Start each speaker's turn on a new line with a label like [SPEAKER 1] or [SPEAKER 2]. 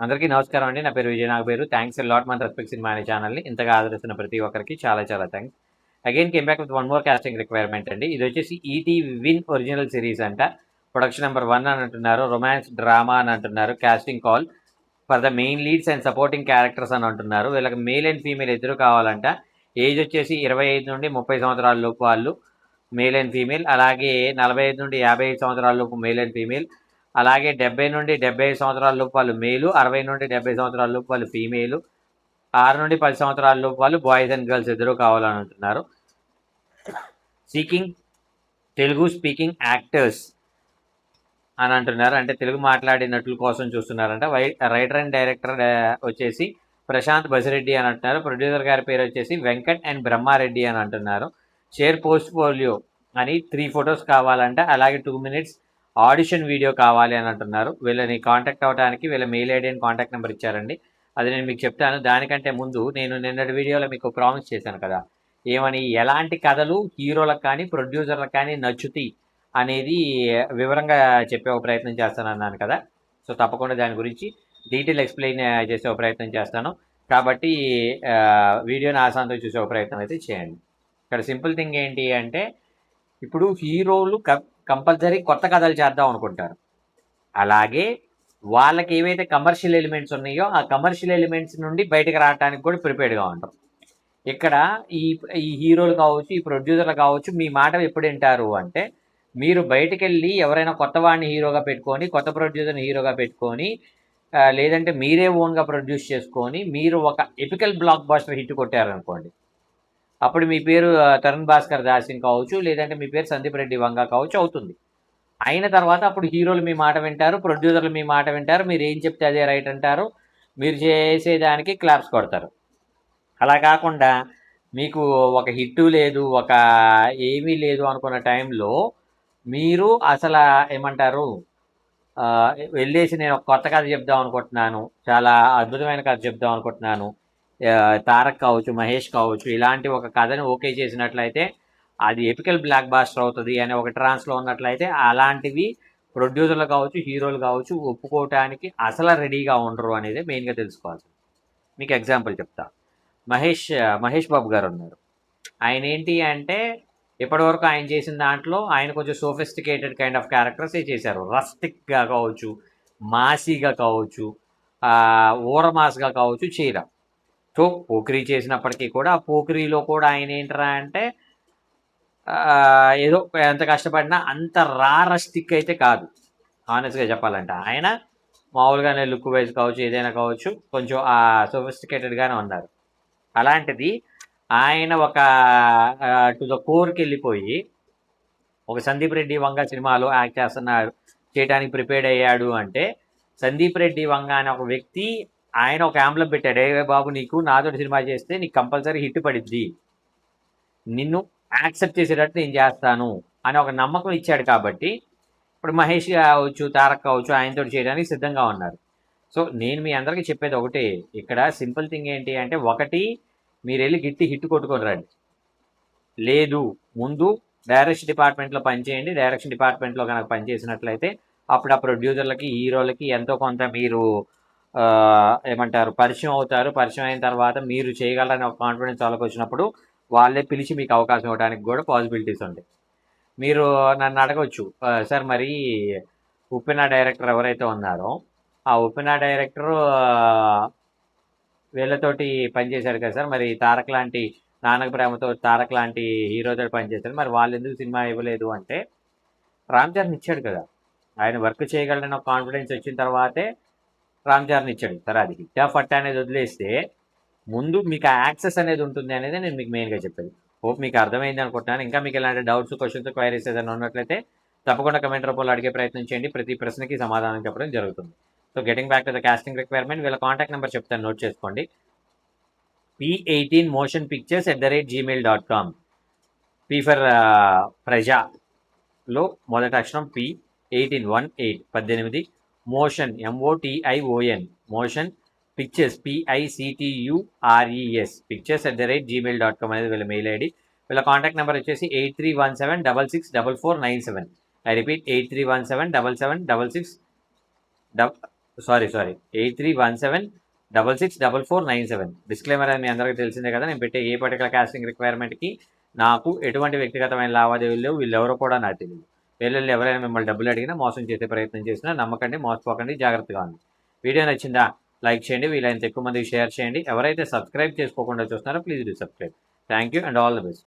[SPEAKER 1] అందరికీ నమస్కారం అండి. నా పేరు విజయ్ నాగపేరు. థ్యాంక్స్ ఎ లాట్ మన రెస్పెక్ట్ సినిమా అనే ఛానల్‌ని ఇంతగా ఆదరిస్తున్న ప్రతి ఒక్కరికి చాలా చాలా thanks. Again came back with one more casting requirement అండి. ఇది వచ్చేసి ఈటీ విన్ ఒరిజినల్ సిరీస్ అంట. ప్రొడక్షన్ నెంబర్ 1 అని అంటున్నారు. రొమాన్స్ డ్రామా అని అంటున్నారు. Casting call for the main leads and supporting characters అని అంటున్నారు. వీళ్ళకి మేల్ అండ్ ఫీమేల్ ఇద్దరు కావాలంట. ఏజ్ వచ్చేసి 25 నుండి 30 సంవత్సరాల లోపు వాళ్ళు మేల్ అండ్ ఫీమేల్. అలాగే 45 నుండి 55 సంవత్సరాల లోపు మేల్ అండ్ ఫీమేల్. అలాగే 70 నుండి 75 సంవత్సరాల లోపు వాళ్ళు మేలు, 60 నుండి 70 సంవత్సరాల లోపు వాళ్ళు ఫీమేలు, 6 నుండి 10 సంవత్సరాల లోపు వాళ్ళు బాయ్స్ అండ్ గర్ల్స్ ఇద్దరు కావాలని అంటున్నారు. సీకింగ్ తెలుగు స్పీకింగ్ యాక్టర్స్ అని అంటున్నారు. అంటే తెలుగు మాట్లాడినట్లు కోసం చూస్తున్నారంట. రైటర్ అండ్ డైరెక్టర్ వచ్చేసి ప్రశాంత్ బసిరెడ్డి అని అంటున్నారు. ప్రొడ్యూసర్ గారి పేరు వచ్చేసి వెంకట్ అండ్ బ్రహ్మారెడ్డి అని అంటున్నారు. షేర్ పోర్ట్ఫోలియో అని 3 ఫొటోస్ కావాలంట. అలాగే 2 minutes ఆడిషన్ వీడియో కావాలి అని అంటున్నారు. వీళ్ళని కాంటాక్ట్ అవ్వడానికి వీళ్ళ mail ID and contact number ఇచ్చారండి. అది నేను మీకు చెప్తాను. దానికంటే ముందు నేను నిన్నటి వీడియోలో మీకు ప్రామిస్ చేశాను కదా, ఏమని ఎలాంటి కథలు హీరోలకు కానీ ప్రొడ్యూసర్లకు కానీ నచ్చుతాయి అనేది వివరంగా చెప్పే ఒక ప్రయత్నం చేస్తానన్నాను కదా. సో తప్పకుండా దాని గురించి డీటెయిల్ ఎక్స్ప్లెయిన్ చేసే ఒక ప్రయత్నం చేస్తాను. కాబట్టి వీడియోని ఆసాంతం చూసే ఒక ప్రయత్నం అయితే చేయండి. ఇక్కడ సింపుల్ థింగ్ ఏంటి అంటే, ఇప్పుడు హీరోలు కంపల్సరీ కొత్త కథలు చేద్దాం అనుకుంటారు. అలాగే వాళ్ళకి ఏవైతే కమర్షియల్ ఎలిమెంట్స్ ఉన్నాయో ఆ కమర్షియల్ ఎలిమెంట్స్ నుండి బయటకు రావడానికి కూడా ప్రిపేర్డ్గా ఉంటాం. ఇక్కడ ఈ ఈ హీరోలు కావచ్చు, ఈ ప్రొడ్యూసర్లు కావచ్చు, మీ మాట ఎప్పుడు వింటారు అంటే, మీరు బయటకు వెళ్ళి ఎవరైనా కొత్త వాడిని హీరోగా పెట్టుకొని, కొత్త ప్రొడ్యూసర్ని హీరోగా పెట్టుకొని, లేదంటే మీరే ఓన్గా ప్రొడ్యూస్ చేసుకొని మీరు ఒక ఎపికల్ బ్లాక్ బాస్టర్ హిట్ కొట్టారనుకోండి, అప్పుడు మీ పేరు తరుణ్ భాస్కర్ దాసిన్ కావచ్చు, లేదంటే మీ పేరు సందీప్ రెడ్డి వంగ కావచ్చు అవుతుంది. అయిన తర్వాత అప్పుడు హీరోలు మీ మాట వింటారు, ప్రొడ్యూసర్లు మీ మాట వింటారు, మీరు ఏం చెప్తే అదే రైట్ అంటారు, మీరు చేసేదానికి క్లాప్స్ కొడతారు. అలా కాకుండా మీకు ఒక హిట్టు లేదు, ఒక ఏమీ లేదు అనుకున్న టైంలో మీరు అసలు ఏమంటారు, వెళ్ళేసి నేను ఒక కొత్త కథ చెప్దాం అనుకుంటున్నాను, చాలా అద్భుతమైన కథ చెప్దాం అనుకుంటున్నాను, తారక్ కావచ్చు, మహేష్ కావచ్చు, ఇలాంటి ఒక కథని ఓకే చేసినట్లయితే అది ఎపికల్ బ్లాక్ బాస్టర్ అవుతుంది అని ఒక ట్రాన్స్లో ఉన్నట్లయితే అలాంటివి ప్రొడ్యూసర్లు కావచ్చు, హీరోలు కావచ్చు ఒప్పుకోవటానికి అసలు రెడీగా ఉండరు అనేది మెయిన్గా తెలుసుకోవాలి. మీకు ఎగ్జాంపుల్ చెప్తా. మహేష్ బాబు గారు ఉన్నారు. ఆయన ఏంటి అంటే, ఇప్పటివరకు ఆయన చేసిన దాంట్లో ఆయన కొంచెం సోఫిస్టికేటెడ్ కైండ్ ఆఫ్ క్యారెక్టర్సే చేశారు. రస్టిక్గా కావచ్చు, మాసీగా కావచ్చు, ఊరమాస్గా కావచ్చు చేయరా. సో పోకిరీ చేసినప్పటికీ కూడా ఆ పోకిరీలో కూడా ఆయన ఏంటరా అంటే, ఏదో ఎంత కష్టపడినా అంత రారస్టిక్ అయితే కాదు. ఆనెస్ట్గా చెప్పాలంటే ఆయన మామూలుగానే లుక్ వైజ్ కావచ్చు, ఏదైనా కావచ్చు, కొంచెం ఆ సోఫిస్టికేటెడ్గానే ఉన్నారు. అలాంటిది ఆయన ఒక టు ద కోర్కి వెళ్ళిపోయి ఒక సందీప్ రెడ్డి వంగ సినిమాలో యాక్ట్ చేస్తున్నాడు, చేయడానికి ప్రిపేర్డ్ అయ్యాడు అంటే, సందీప్ రెడ్డి వంగ అనే ఒక వ్యక్తి ఆయన ఒక యాంబ్లం పెట్టాడు, ఏ బాబు నీకు నాతో సినిమా చేస్తే నీకు కంపల్సరీ హిట్ పడిద్ది, నిన్ను యాక్సెప్ట్ చేసేటట్టు నేను చేస్తాను అని ఒక నమ్మకం ఇచ్చాడు. కాబట్టి ఇప్పుడు మహేష్ కావచ్చు, తారక్ కావచ్చు ఆయనతో చేయడానికి సిద్ధంగా ఉన్నారు. సో నేను మీ అందరికీ చెప్పేది ఒకటే, ఇక్కడ సింపుల్ థింగ్ ఏంటి అంటే, ఒకటి మీరు వెళ్ళి గిట్టి హిట్ కొట్టుకొని రండి, లేదు ముందు డైరెక్షన్ డిపార్ట్మెంట్లో పనిచేయండి. డైరెక్షన్ డిపార్ట్మెంట్లో కనుక పనిచేసినట్లయితే అప్పుడు ఆ ప్రొడ్యూసర్లకి, హీరోలకి ఎంతో కొంత మీరు ఏమంటారు పరిచయం అవుతారు. పరిచయం అయిన తర్వాత మీరు చేయగలరని ఒక కాన్ఫిడెన్స్ వాళ్ళకి వచ్చినప్పుడు వాళ్ళే పిలిచి మీకు అవకాశం ఇవ్వడానికి కూడా పాసిబిలిటీస్ ఉంటాయి. మీరు నన్ను అడగవచ్చు, సార్ మరి ఉప్పెన డైరెక్టర్ ఎవరైతే ఉన్నారో ఆ ఉప్పెన డైరెక్టర్ వీళ్ళతోటి పనిచేశాడు కదా సార్, మరి తారక్ లాంటి నాన్నక ప్రేమతో తారక్ లాంటి హీరోతో పనిచేశాడు, మరి వాళ్ళు ఎందుకు సినిమా ఇవ్వలేదు అంటే, రామ్ చరణ్ ఇచ్చాడు కదా, ఆయన వర్క్ చేయగలడని ఒక కాన్ఫిడెన్స్ వచ్చిన తర్వాతే రామ్ చరణ్ ఇచ్చాడు. సరే అది హిట్టా ఫట్టా అనేది వదిలేస్తే ముందు మీకు ఆ యాక్సెస్ అనేది ఉంటుంది అనేది నేను మీకు మెయిన్గా చెప్పేది. హోప్ మీకు అర్థమైంది అనుకుంటున్నాను. ఇంకా మీకు ఇలాంటి డౌట్స్, క్వశ్చన్స్, క్వైరీస్ ఏదైనా ఉన్నట్లయితే తప్పకుండా కమెంట్ రూపంలో అడిగే ప్రయత్నం చేయండి. ప్రతి ప్రశ్నకి సమాధానం చెప్పడం జరుగుతుంది. So getting back to the casting requirement, వీళ్ళ కాంటాక్ట్ నెంబర్ చెప్తాను, నోట్ చేసుకోండి. p18motionpictures@gmail.com. పి ఫర్ ప్రజాలో మొదటి అక్షరం P, 18 motion MOTION motion pictures PICTURES pictures@gmail.com అనేది వీళ్ళ మెయిల్ ఐడి. వీళ్ళ కాంటాక్ట్ నెంబర్ వచ్చేసి 8317664497. I repeat 83177766 sorry 8317664497. డిస్క్లైమర్ అని మీ అందరికీ తెలిసిందే కదా. నేను పెట్టే ఏ పర్టికులర్ కాస్టింగ్ రిక్వైర్మెంట్కి నాకు ఎటువంటి వ్యక్తిగతమైన లావాదేవీలు లేవు. వీళ్ళెవరో కూడా నాకు తెలియదు. వీళ్ళని ఎవరైనా మిమ్మల్ని డబ్బులు అడిగినా మోసం చేసే ప్రయత్నం చేసినా నమ్మకండి, మోసపోకండి, జాగ్రత్తగా ఉంది. వీడియో నచ్చిందా లైక్ చేయండి, వీలైనంత ఎక్కువ మందికి షేర్ చేయండి. ఎవరైతే సబ్స్క్రైబ్ చేసుకోకుండా చూస్తున్నారో please do subscribe. Thank you and all the best.